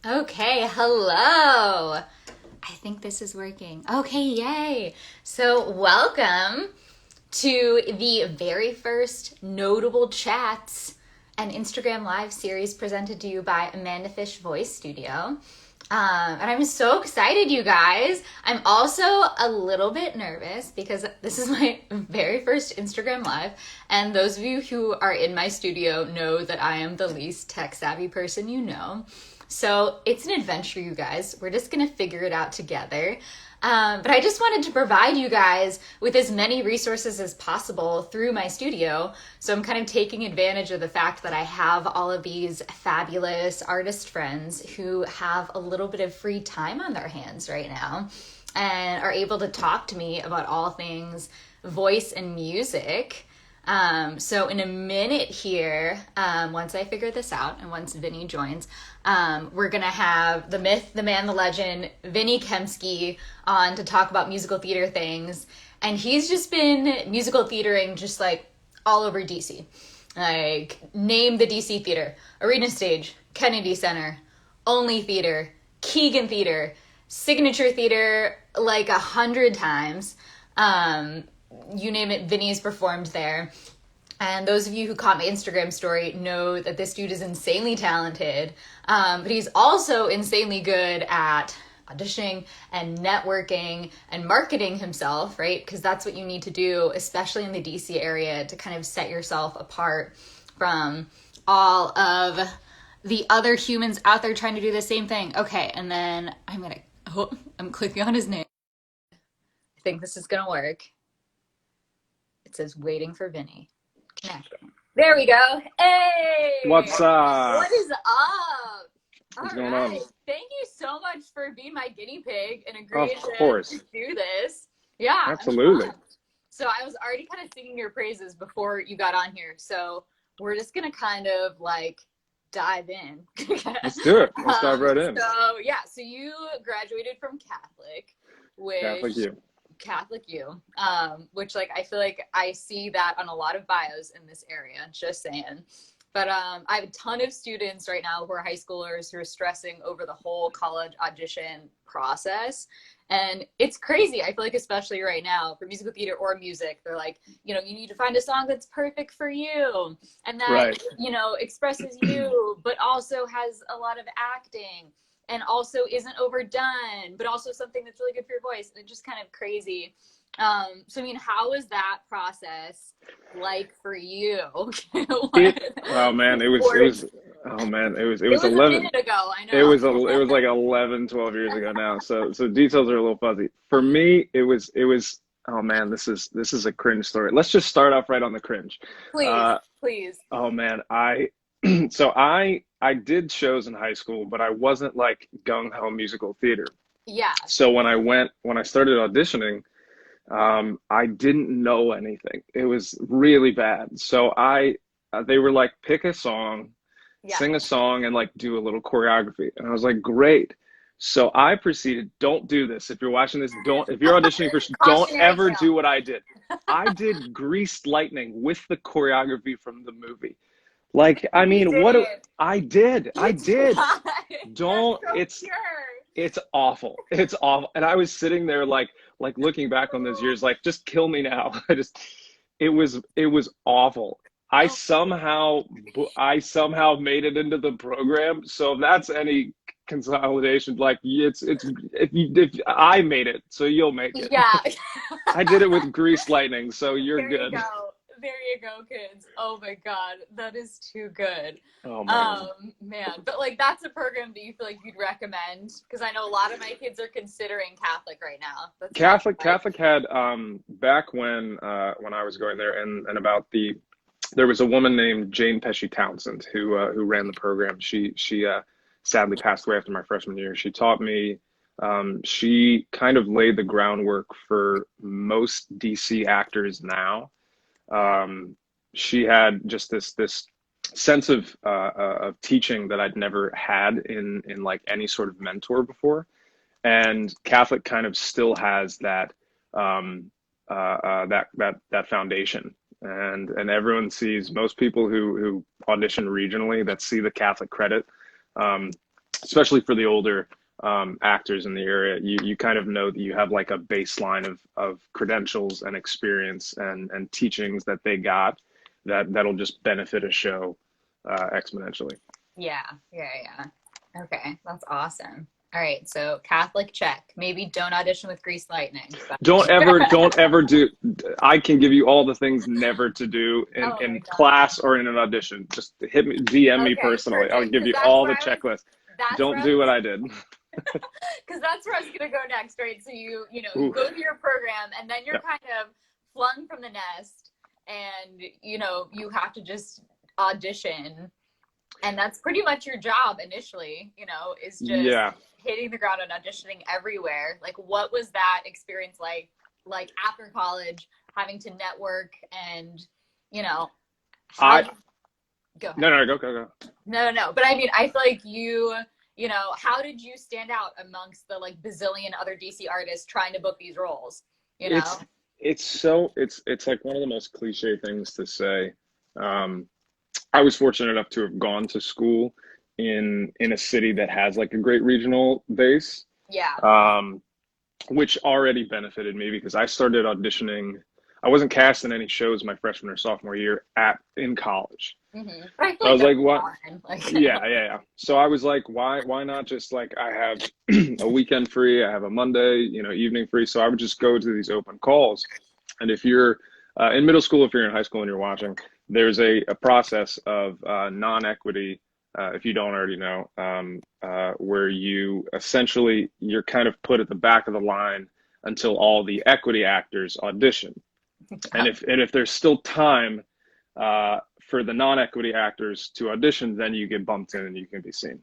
Okay, hello. I think this is working. Okay, yay. So, welcome to the very first Notable Chats and Instagram Live series presented to you by Amanda Fish Voice Studio. And I'm so excited, you guys. I'm also a little bit nervous because this is my very first Instagram Live. And those of you who are in my studio know that I am the least tech savvy person you know. So it's an adventure, you guys. We're just going to figure it out together. But I just wanted to provide you guys with as many resources as possible through my studio. So I'm kind of taking advantage of the fact that I have all of these fabulous artist friends who have a little bit of free time on their hands right now and are able to talk to me about all things voice and music. So in a minute here, once I figure this out and once Vinny joins, we're going to have the myth, the man, the legend, Vinny Kempski on to talk about musical theater things. And he's just been musical theatering just like all over DC. Like, name the DC theater: Arena Stage, Kennedy Center, Only Theater, Keegan Theater, Signature Theater like 100 times. You name it, Vinny's performed there. And those of you who caught my Instagram story know that this dude is insanely talented, but he's also insanely good at auditioning and networking and marketing himself, right? Because that's what you need to do, especially in the DC area, to kind of set yourself apart from all of the other humans out there trying to do the same thing. Okay, and then I'm clicking on his name. I think this is gonna work. It says waiting for Vinny. Connecting. There we go. Hey! What's up? What is up? What's All going on? right. Thank you so much for being my guinea pig and Of agreeing to course. do this. Yeah, I'm Absolutely. pumped. So I was already kind of singing your praises before you got on here. So we're just gonna kind of like dive in. Let's do it. Let's dive right in. So yeah, so you graduated from Catholic, Catholic which you. Catholic U, which like I feel like I see that on a lot of bios in this area, just saying. But I have a ton of students right now who are high schoolers who are stressing over the whole college audition process. And it's crazy. I feel like, especially right now, for musical theater or music, they're like, you know, you need to find a song that's perfect for you and that, Right. you know, expresses you, but also has a lot of acting and also isn't overdone, but also something that's really good for your voice. And it's just kind of crazy. So I mean, how was that process like for you? Oh man, oh man, it It was was a 11. minute ago, I It know. was it was like 11, 12 years ago now. So details are a little fuzzy. For me, it was oh man, this is a cringe story. Let's just start off right on the cringe. Please, Uh please. oh man, I so I did shows in high school, but I wasn't like gung ho musical theater. Yeah. So when I started auditioning, I didn't know anything. It was really bad. So they were like, pick a song, Yeah. sing a song, and like do a little choreography. And I was like, great. So I proceeded, don't do this. If you're watching this, if you're auditioning for, don't Cautionary ever tale. do what I did. I did Greased Lightning with the choreography from the movie. Like, I You mean, didn't. I did. You I did. tried. That's Don't, so pure. it's awful. It's awful. And I was sitting there like looking back on those years, like just kill me now. It was awful. I Oh, somehow I somehow made it into the program. So if that's any consolidation, like it's if I made it, so you'll make it. yeah. I did it with Grease Lightning, so you're There you good. go. There you go, kids. Oh my God. That is too good. Oh man. Man. But like that's a program that you feel like you'd recommend? Because I know a lot of my kids are considering Catholic right now. That's kind of like Catholic had back when I was going there and about there was a woman named Jane Pesci Townsend who ran the program. She sadly passed away after my freshman year. She taught me. She kind of laid the groundwork for most DC actors now. Um, she had just this sense of teaching that I'd never had in like any sort of mentor before, and Catholic kind of still has that foundation, and everyone sees most people who audition regionally that see the Catholic credit. Um, especially for the older actors in the area, you kind of know that you have like a baseline of credentials and experience and teachings that they got that'll just benefit a show exponentially. Yeah, yeah, yeah. Okay, that's awesome. All right, so Catholic check. Maybe don't audition with Grease Lightning. But Don't ever do. I can give you all the things never to do oh my in God. class or in an audition. Just hit me, DM me Okay, personally. I'll perfect. give Because you that's all where the I was. checklist. That's where Don't I do was. what I did. Because that's where I was gonna go next, right? So you Ooh, go through your program, and then you're yeah. kind of flung from the nest, and you have to just audition, and that's pretty much your job initially. Is just Yeah. hitting the ground and auditioning everywhere. Like, what was that experience like? Like after college, having to network and you know how I did go no ahead. no go go go. No, no, but I mean, I feel like how did you stand out amongst the like bazillion other DC artists trying to book these roles? You know? It's it's like one of the most cliche things to say. Um, I was fortunate enough to have gone to school in a city that has like a great regional base, Yeah. um, which already benefited me because I started auditioning. I wasn't cast in any shows my freshman or sophomore year at in college. I feel So I like was that's like, what? fine. Like, Yeah. So I was like, why not just like I have a weekend free, I have a Monday, evening free. So I would just go to these open calls. And if you're in middle school, if you're in high school and you're watching, there's a process of non-equity, if you don't already know, where you're kind of put at the back of the line until all the equity actors audition. And if there's still time for the non-equity actors to audition, then you get bumped in and you can be seen.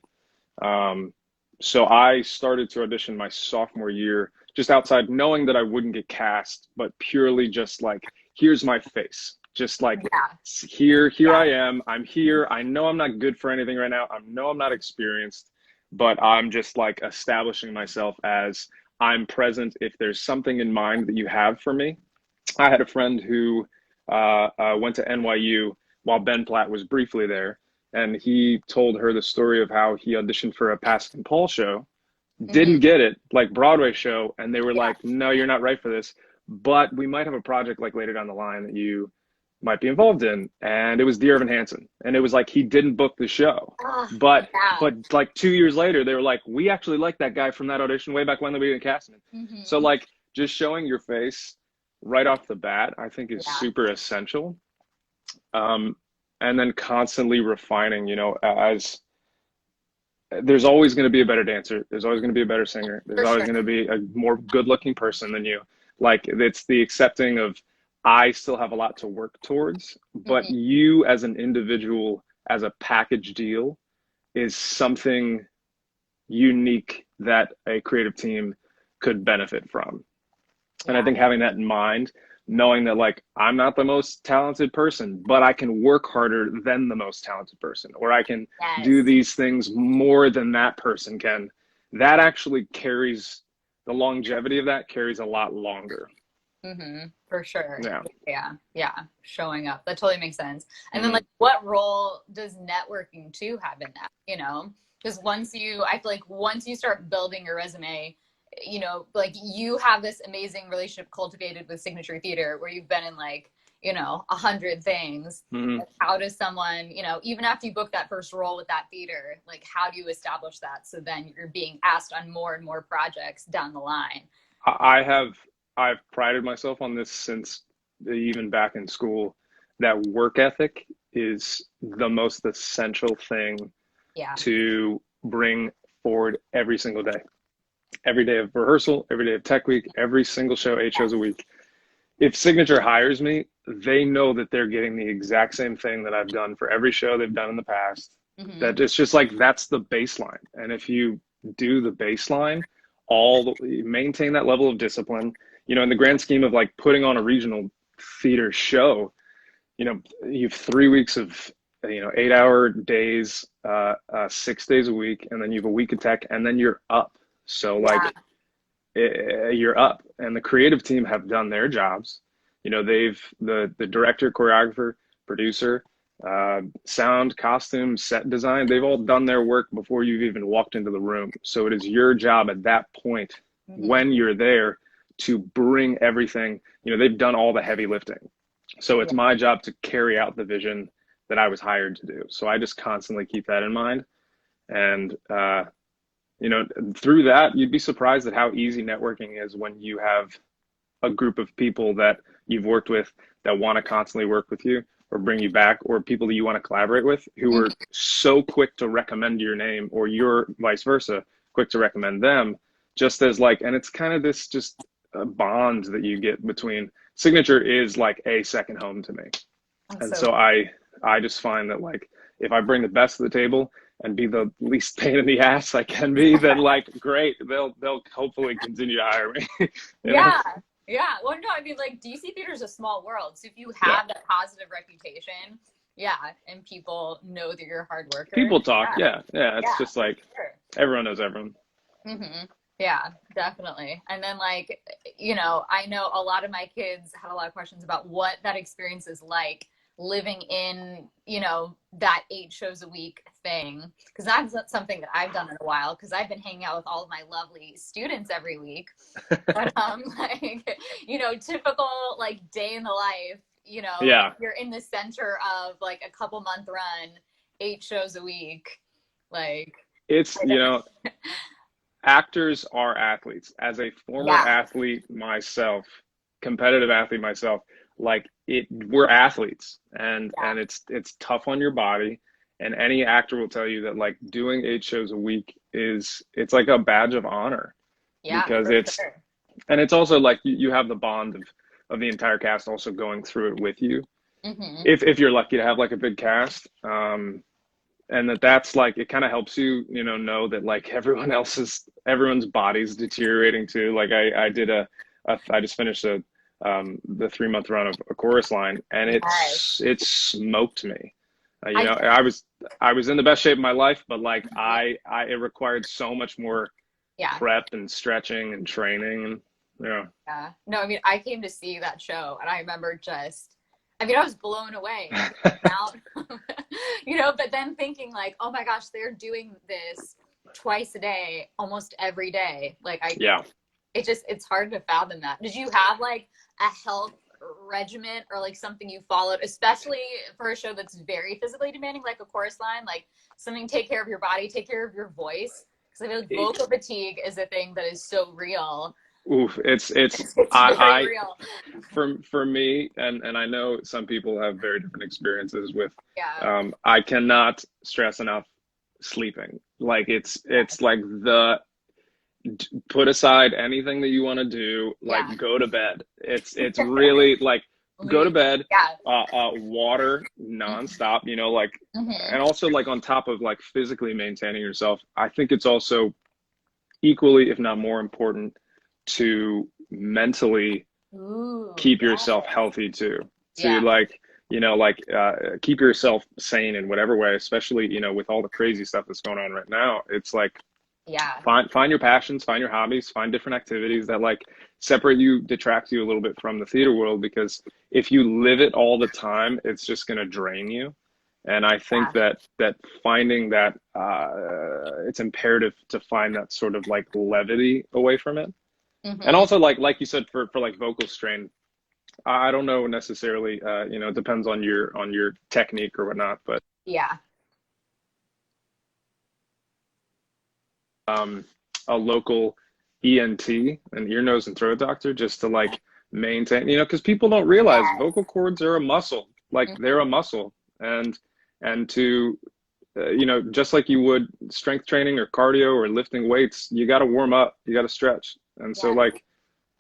Um, so I started to audition my sophomore year, just outside, knowing that I wouldn't get cast, but purely just like, here's my face. Just like yeah, here yeah. I am. I'm here. I know I'm not good for anything right now. I know I'm not experienced, but I'm just like establishing myself as I'm present. If there's something in mind that you have for me, I had a friend who went to NYU while Ben Platt was briefly there, and he told her the story of how he auditioned for a Pascal and Paul show, Hmm. didn't get it, like Broadway show, and they were Yeah. like, "No, you're not right for this, but we might have a project like later down the line that you might be involved in." And it was Dear Evan Hansen, and it was like he didn't book the show, Ah, but yeah. like 2 years later, they were like, "We actually like that guy from that audition way back when that we didn't cast him." So Hmm. like just showing your face right off the bat, I think is Yeah. super essential. Um, and then constantly refining, as there's always going to be a better dancer. There's always going to be a better singer. There's For always sure. going to be a more good looking person than you. Like it's the accepting of I still have a lot to work towards, but Hmm. you as an individual, as a package deal, is something unique that a creative team could benefit from. And I Yeah. think having that in mind, knowing that like I'm not the most talented person, but I can work harder than the most talented person, or I can do Yes. these things more than that person can, that actually carries the longevity of that carries a lot longer. For sure. Yeah. Yeah. Yeah. Showing up. That totally makes sense. And then Mm-hmm. like what role does networking too have in that, Because I feel like once you start building your resume, like you have this amazing relationship cultivated with Signature Theater where you've been in like, 100 things. Mm-hmm. Like, how does someone, even after you book that first role with that theater, like how do you establish that so then you're being asked on more and more projects down the line? I have I've prided myself on this since even back in school, that work ethic is the most essential thing Yeah. to bring forward every day of rehearsal, every day of tech week, every single show, 8 shows a week. If Signature hires me, they know that they're getting the exact same thing that I've done for every show they've done in the past. Hmm. That it's just like that's the baseline. And if you do the baseline, maintain that level of discipline, in the grand scheme of like putting on a regional theater show, you have 3 weeks of 8-hour days, 6 days a week, and then you have a week of tech, and then you're up. So Yeah. like you're up, and the creative team have done their jobs. They've the director, choreographer, producer, sound, costume, set design. They've all done their work before you've even walked into the room. So it is your job at that point Hmm. when you're there to bring everything. They've done all the heavy lifting. So it's Yeah. my job to carry out the vision that I was hired to do. So I just constantly keep that in mind. And, through that, you'd be surprised at how easy networking is when you have a group of people that you've worked with that want to constantly work with you or bring you back, or people that you want to collaborate with who Mhm. are so quick to recommend your name, or you're vice versa, quick to recommend them, just as like, and it's kind of this just a bond that you get between. Signature is like a second home to me. That's And so so I just find that like if I bring the best to the table and be the least pain in the ass I can be, then like great, they'll hopefully continue to hire me. you know? yeah. Yeah. Well, no, I mean, like DC theater is a small world. So if you Yeah. have that positive reputation, yeah, and people know that you're a hard worker, People talk, yeah, yeah. Yeah. It's yeah, just like sure. everyone knows everyone. Hmm. Yeah, definitely. And then, like, I know a lot of my kids had a lot of questions about what that experience is like living in, that 8 shows a week thing. Because that's not something that I've done in a while, because I've been hanging out with all of my lovely students every week. But, like, typical, like, day in the life, Yeah. you're in the center of, like, a couple month run, 8 shows a week. Like, It's, I don't, actors are athletes. As a former yeah, athlete myself, competitive athlete myself, like we're athletes, and yeah. it's tough on your body. And any actor will tell you that like doing 8 shows a week it's like a badge of honor Yeah, because for it's sure. and it's also like you have the bond of the entire cast also going through it with you. Hmm. If you're lucky to have like a big cast, and that's like it kind of helps you know that like everyone's body's deteriorating too. Like I did I just finished the 3 month run of a chorus line, and Yes. it smoked me. I think, I was in the best shape of my life, but like I it required so much more yeah, prep and stretching and training, and yeah. yeah. No, I mean, I came to see that show and I remember I was blown away out, but then thinking like, oh my gosh, they're doing this twice a day, almost every day. Like Yeah. it's hard to fathom that. Did you have like a health regimen or like something you followed, especially for a show that's very physically demanding, like a chorus line, like something take care of your body, take care of your voice? Because I feel like vocal fatigue is a thing that is so real. Oof, it's It's very I real. for me, and I know some people have very different experiences with. Yeah. I cannot stress enough sleeping. Like it's like the put aside anything that you want to do, like Yeah. go to bed. It's really like go to Leave. bed, Yeah. water nonstop, like, Mm-hmm. and also like on top of like physically maintaining yourself, I think it's also equally, if not more important, to mentally Ooh, keep yeah. yourself healthy too. To Yeah. like, keep yourself sane in whatever way, especially, with all the crazy stuff that's going on right now. It's like Yeah. find your passions, find your hobbies, find different activities that like separate you, detract you a little bit from the theater world, because if you live it all the time, it's just going to drain you. And I think Yeah. that finding that it's imperative to find that sort of like levity away from it. And Mm-hmm. also like you said, for like vocal strain, I don't know necessarily, it depends on your technique or whatnot, but Yeah. um, a local ENT, an ear, nose, and throat doctor, just to like maintain, because people don't realize Yes. vocal cords are a muscle, like they're a muscle, and to just like you would strength training or cardio or lifting weights, you got to warm up, you got to stretch, and so Yes. like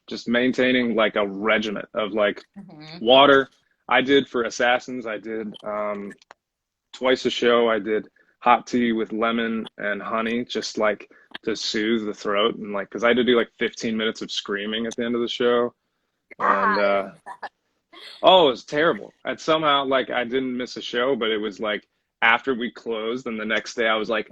just maintaining like a regiment of like Mm-hmm. water. I did for Assassins, I did twice a show. I did hot tea with lemon and honey, just like to soothe the throat, and like because I had to do like 15 minutes of screaming at the end of the show, and God. oh, it was terrible. And somehow like I didn't miss a show, but it was like after we closed, and the next day I was like,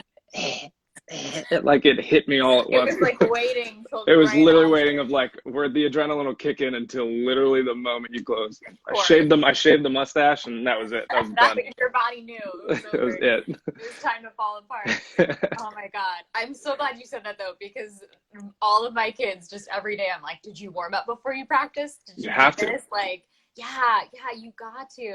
it hit me all at It once. was like waiting till It was right literally after. waiting of like where the adrenaline will kick in until literally the moment you close. Of course. I shaved the mustache, and that was it. That was done. Your body knew it was That over. was it. It was time to fall apart. Oh my God. I'm so glad you said that though, because all of my kids, just every day, I'm like, did you warm up before you practice? Did you You do have to. this? Like, yeah, you got to.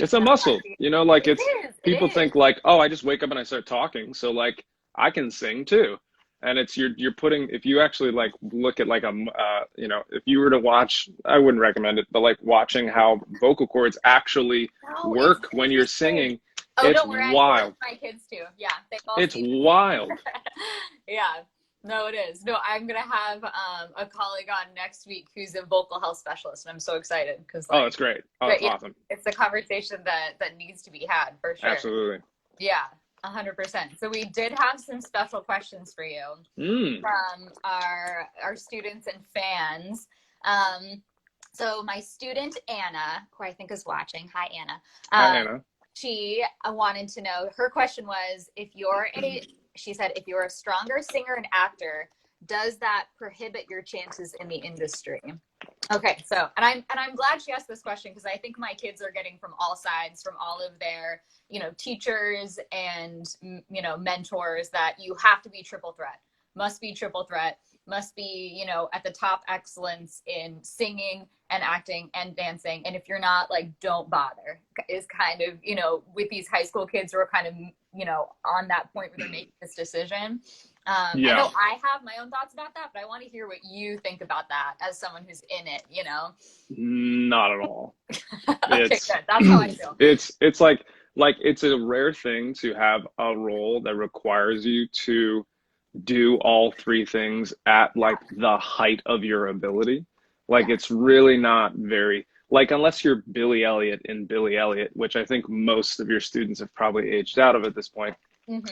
It's a muscle, like It it's is. It people is. think like, oh, I just wake up and I start talking, so like I can sing too. And it's you're putting if you actually like look at like if you were to watch, I wouldn't recommend it, but like watching how vocal cords actually No, it's work when you're interesting. singing, Oh, it's don't worry, I force wild. my kids to. Yeah, they all It's see. wild. Yeah. No, it is. No, I'm gonna have a colleague on next week who's a vocal health specialist, and I'm so excited because Oh, like, that's great. Oh, but that's yeah, awesome. it's a conversation that needs to be had for sure. Absolutely. Yeah, 100%. So we did have some special questions for you from our students and fans. So my student Anna, who I think is watching, hi Anna. Hi, Anna. She wanted to know. Her question was, she said, if you're a stronger singer and actor, does that prohibit your chances in the industry? Okay, so and I'm glad she asked this question because I think my kids are getting from all sides, from all of their teachers and mentors, that you have to be triple threat, must be triple threat, must be at the top excellence in singing and acting and dancing, and if you're not, like, don't bother, is kind of with these high school kids who are kind of on that point where they're making this decision. I know I have my own thoughts about that, but I want to hear what you think about that as someone who's in it. Not at all. Okay, good. That's how I feel. It's like it's a rare thing to have a role that requires you to do all three things at like the height of your ability. Like it's really not very, like, unless you're Billy Elliot in Billy Elliot, which I think most of your students have probably aged out of at this point.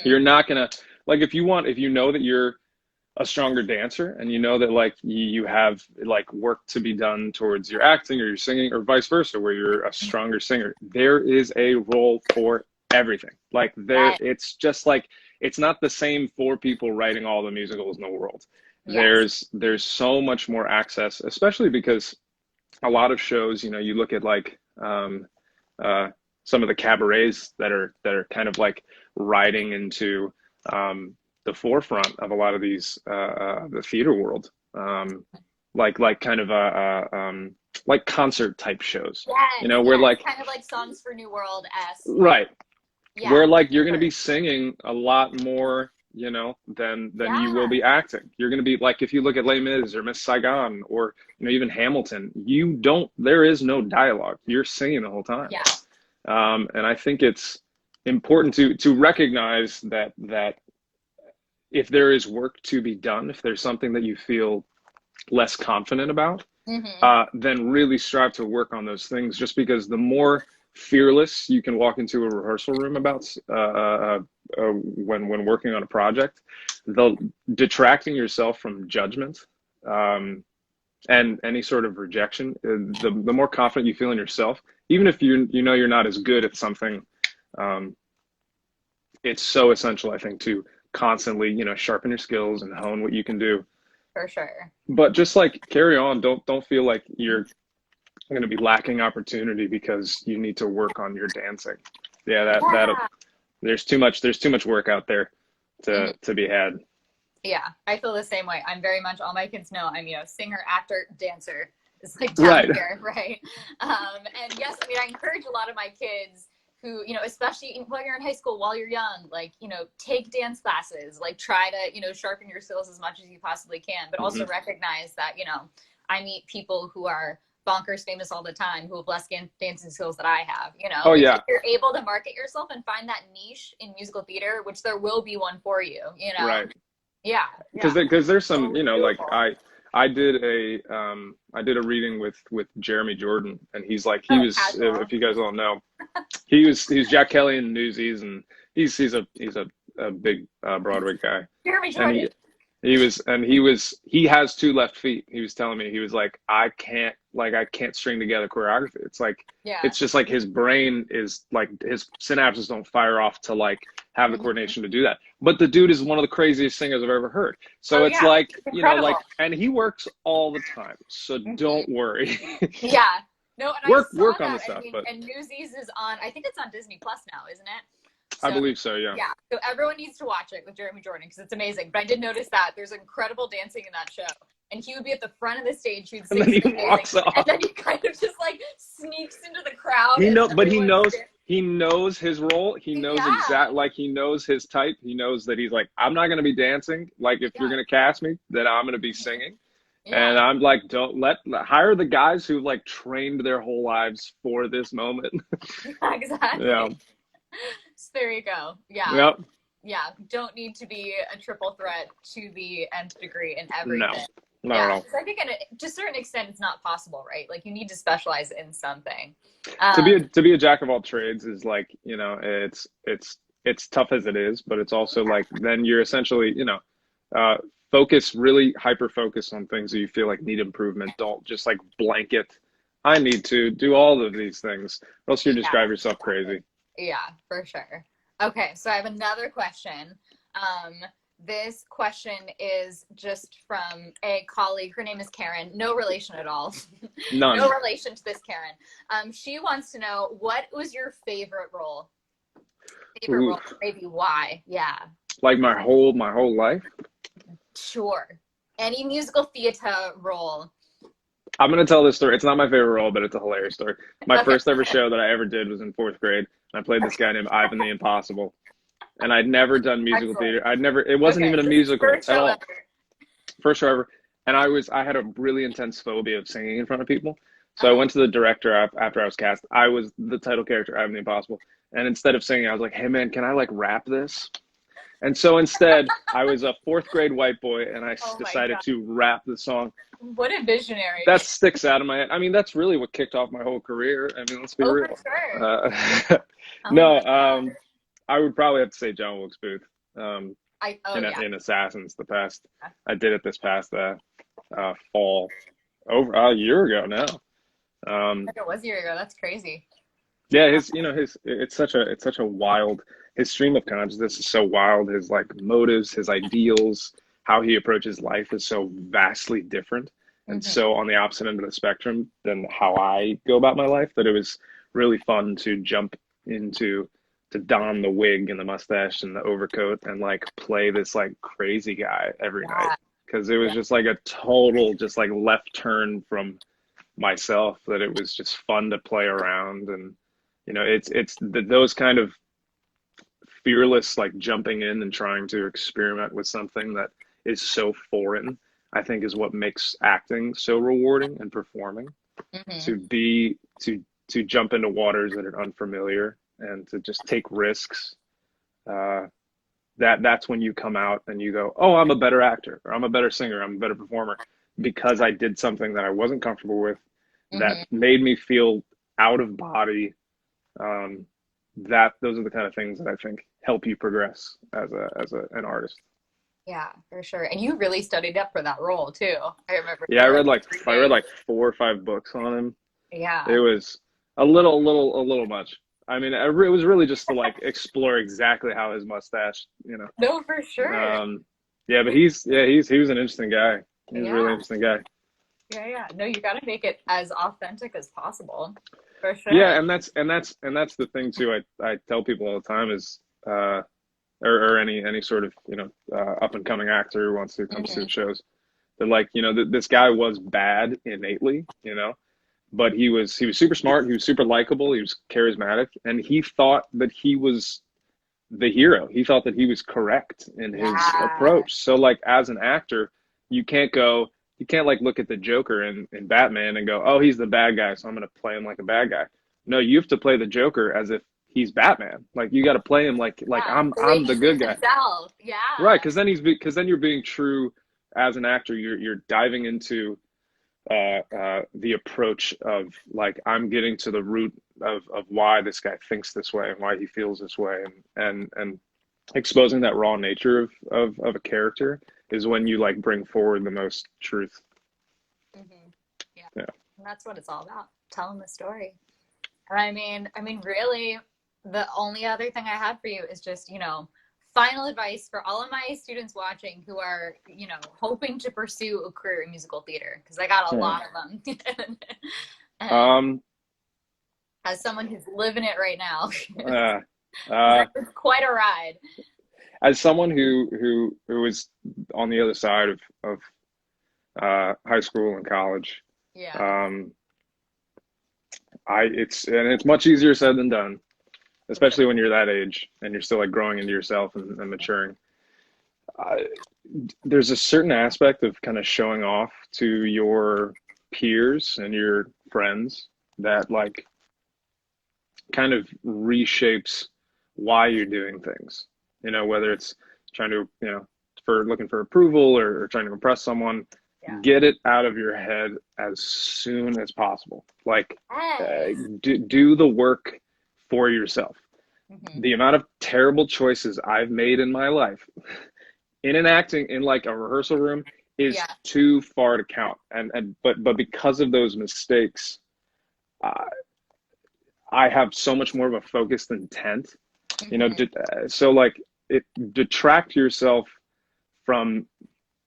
You're not gonna, like, if you know that you're a stronger dancer and you know that like you have like work to be done towards your acting or your singing, or vice versa, where you're a stronger singer, there is a role for everything. Like it's just like, it's not the same four people writing all the musicals in the world. There's so much more access, especially because a lot of shows, you look at like some of the cabarets that are kind of like riding into the forefront of a lot of these the theater world, like kind of like concert type shows, where like kind of like Songs for New World-esque, right, where like you're going to be singing a lot more than you will be acting. You're going to be like, if you look at Les Mis or Miss Saigon or even Hamilton, there is no dialogue, you're singing the whole time. And I think it's important to recognize that if there is work to be done, if there's something that you feel less confident about, then really strive to work on those things, just because the more fearless you can walk into a rehearsal room about when working on a project, the detracting yourself from judgment and any sort of rejection, the more confident you feel in yourself, even if you're not as good at something. It's so essential, I think, to constantly sharpen your skills and hone what you can do. For sure. But just like carry on, don't feel like you're going to be lacking opportunity because you need to work on your dancing. There's too much work out there to be had. Yeah, I feel the same way. I'm very much, all my kids know I'm singer, actor, dancer. It's like right here, right? And yes, I mean, I encourage a lot of my kids who, especially while you're in high school, while you're young, like, take dance classes, like try to, sharpen your skills as much as you possibly can, but also recognize that, I meet people who are bonkers famous all the time who have less dancing skills that I have, Oh, yeah. If you're able to market yourself and find that niche in musical theater, which there will be one for you, Right. Yeah. Because there's some, like I did a reading with Jeremy Jordan, and he's like, if you guys don't know, he's Jack Kelly in Newsies, and he's a big Broadway guy. Jeremy Jordan. And he has two left feet. He was telling me, he was like, I can't string together choreography. It's like, it's just like his brain is like, his synapses don't fire off to like have the coordination to do that. But the dude is one of the craziest singers I've ever heard. So Oh it's yeah, like, it's you know, incredible. like, and he works all the time. So don't worry. Yeah. No, and I saw work on the that. I stuff, mean, but and Newsies is on. I think it's on Disney Plus now, isn't it? I So believe so, yeah. yeah, so everyone needs to watch it with Jeremy Jordan because it's amazing. But I did notice that there's incredible dancing in that show, and he would be at the front of the stage. He'd And sing then he something amazing, walks and off. then he kind of just like sneaks into the crowd, He and know, but everyone's he knows his role. He knows yeah, exact, like he knows his type. He knows that he's like, I'm not going to be dancing. Like if you're yeah, going to cast me, then I'm going to be singing. And yeah, I'm like, don't hire the guys who like trained their whole lives for this moment. yeah, Yeah. exactly. So there you go. Yeah, Yep. yeah. Don't need to be a triple threat to the nth degree in No, everything. not at Yeah, all. because I think to a certain extent it's not possible, right? Like you need to specialize in something. To be a jack of all trades is like, you know, it's tough as it is, but it's also like then you're essentially, you know, uh, focus really hyper focus on things that you feel like need improvement. Don't just like blanket. I need to do all of these things, or else you just Yeah, drive yourself crazy. yeah, for sure. Okay, so I have another question. Um, this question is just from a colleague. Her name is Karen. No relation at all. No None. relation to this Karen. She wants to know what was your favorite role? Favorite role, Oof. maybe why? Yeah, Like my whole life. sure. Any musical theater role. I'm gonna tell this story. It's not my favorite role, but it's a hilarious story. My Okay, first ever show that I ever did was in fourth grade. And I played this guy named Ivan the Impossible. And I'd never done musical excellent. theater. I'd never, it wasn't Okay, even a this is musical first at show all. ever. First show ever. And I had a really intense phobia of singing in front of people. So I Uh-huh. went to the director after I was cast. I was the title character, Ivan the Impossible. And instead of singing, I was like, hey man, can I like rap this? And so instead, I was a fourth grade white boy and I Oh my decided God. to rap the song. What a visionary. That sticks out of my head. I mean, that's really what kicked off my whole career. I mean, let's be Oh, for real. sure. Oh No, my God. I would probably have to say John Wilkes Booth. Oh yeah. In Assassins, the past. I did it this past fall, over a year ago now. Like it was a year ago. That's crazy. Yeah, his you know his it's such a wild his stream of consciousness is so wild. His like motives, his ideals, how he approaches life is so vastly different and Hmm. so on the opposite end of the spectrum than how I go about my life that it was really fun to jump into to don the wig and the mustache and the overcoat and like play this like crazy guy every night Yeah. because it was Yeah. just like a total just like left turn from myself that it was just fun to play around and you know those kind of fearless like jumping in and trying to experiment with something that is so foreign I think is what makes acting so rewarding and performing Hmm. to be to jump into waters that are unfamiliar and to just take risks uh, that's when you come out and you go oh I'm a better actor or I'm a better singer I'm a better performer because I did something that I wasn't comfortable with that Hmm. made me feel out of body. Um, that those are the kind of things that I think help you progress as an artist. Yeah, for sure. And you really studied up for that role too. I remember Yeah, you like I read reading. like 4 or 5 books on him. It Yeah. was a little much. I mean, it was really just to like explore exactly how his mustache, you No, for know. sure. Yeah, but he was an interesting guy. He was a really Yeah. interesting guy. Yeah, yeah. No, you got to make it as authentic as possible. For Yeah, sure. and that's the thing too. I tell people all the time is or any sort of up and coming actor who wants to comes to Hmm. the shows. They're like this guy was bad innately, but he was super smart. He was super likable. He was charismatic, and he thought that he was the hero. He thought that he was correct in his Yeah. approach. So like as an actor, you can't go you can't like look at the Joker in Batman and go, "Oh, he's the bad guy, so I'm going to play him like a bad guy." No, you have to play the Joker as if he's Batman. Like you got to play him like Yeah. The way I'm he the good sees guy. himself. Right, Yeah. because then you're being true as an actor. You're diving into the approach of like I'm getting to the root of why this guy thinks this way and why he feels this way and exposing that raw nature of a character is when you like bring forward the most truth. Hmm. Yeah. Yeah. And that's what it's all about. Telling the story. And I mean, really, The only other thing I have for you is just, final advice for all of my students watching who are, hoping to pursue a career in musical theater, because I got a Hmm. lot of them. And Um, as someone who's living it right now, uh, uh, it's quite a ride. as someone who was on the other side of high school and college, Yeah. um, it's much easier said than done, For sure. especially when you're that age and you're still like growing into yourself and maturing. Uh, there's a certain aspect of kind of showing off to your peers and your friends that like kind of reshapes why you're doing things. Whether it's trying to, for looking for approval or trying to impress someone, Yeah. get it out of your head as soon as possible. Like, uh, Yes. do the work for yourself. Hmm. The amount of terrible choices I've made in my life in like a rehearsal room is Yeah. too far to count. But because of those mistakes, uh, I have so much more of a focused intent. Hmm. So like it detract yourself from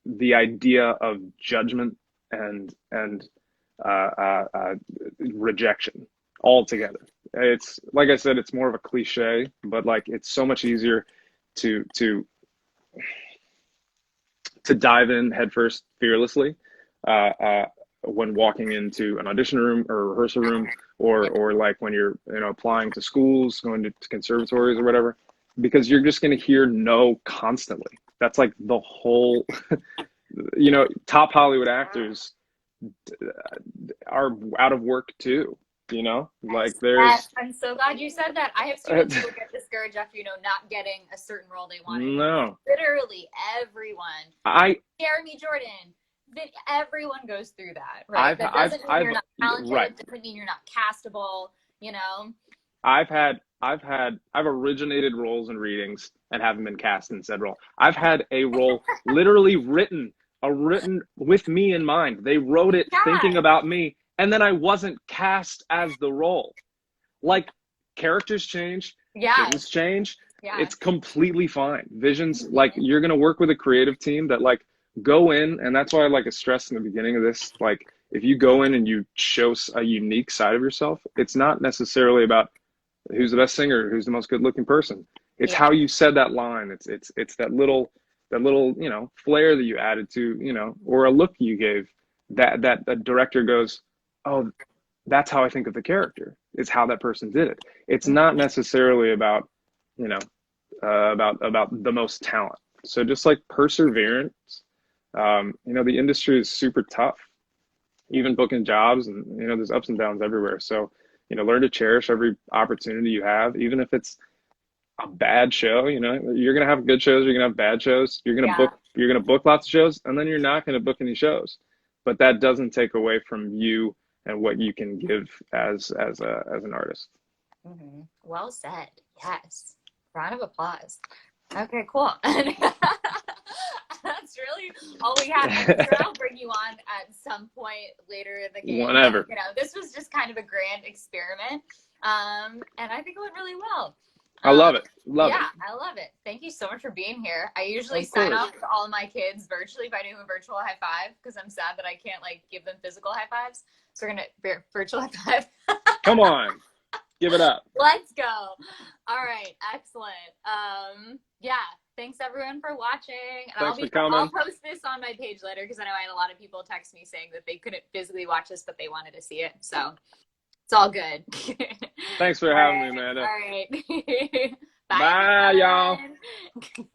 the idea of judgment and uh, uh, uh, rejection altogether. It's like I said, it's more of a cliche, but like it's so much easier to to to dive in headfirst fearlessly uh, uh, when walking into an audition room or a rehearsal room, Yeah. or like when you're applying to schools, going to conservatories or whatever, because you're just going to hear no constantly. That's like the whole top Hollywood actors are out of work too. Like Yes. Yes. there's I'm so glad you said that. I have students who will get discouraged after, not getting a certain role they wanted. no. Literally everyone. I Jeremy Jordan. Everyone goes through that, right? I've That I've doesn't mean I've you're not talented. right. Doesn't mean you're not castable, you know? I've originated roles and readings and haven't been cast in said role. I've had a role literally written with me in mind. They wrote it thinking Yeah. about me, and then I wasn't cast as the role. Like characters change, Yes. things change. Yes. It's completely fine. Visions, like Mhm. you're gonna work with a creative team that like go in, and that's why I like to stress in the beginning of this, like if you go in and you show a unique side of yourself, it's not necessarily about who's the best singer, who's the most good looking person. It's Yeah. how you said that line. It's that little flair that you added to or a look you gave that the director goes, oh, that's how I think of the character. Is how that person did it. It's not necessarily about you know about the most talent. So just like perseverance. The industry is super tough, even booking jobs, and there's ups and downs everywhere. So learn to cherish every opportunity you have, even if it's a bad show. You're gonna have good shows, you're gonna have bad shows, Yeah. you're gonna book lots of shows, and then you're not gonna book any shows. But that doesn't take away from you and what you can give as an artist. Hmm. Well said. Yes. Round of applause. Okay, cool. That's really all we have. I'm sure I'll bring you on at some point later in the game, but Whenever. this was just kind of a grand experiment. And I think it went really well. I Um, love it. Love it. yeah, I love it. Thank you so much for being here. I usually Of sign course. off with all of my kids virtually by doing a virtual high five because I'm sad that I can't like give them physical high fives. So we're gonna virtual high five. Come on. Give it up. Let's go. All right, excellent. Yeah, thanks everyone for watching, and Thanks for I'll coming. post this on my page later because I know I had a lot of people text me saying that they couldn't physically watch this, but they wanted to see it. So it's all good. Thanks for All having me, right, Amanda. all right. Bye, Bye, y'all. everyone.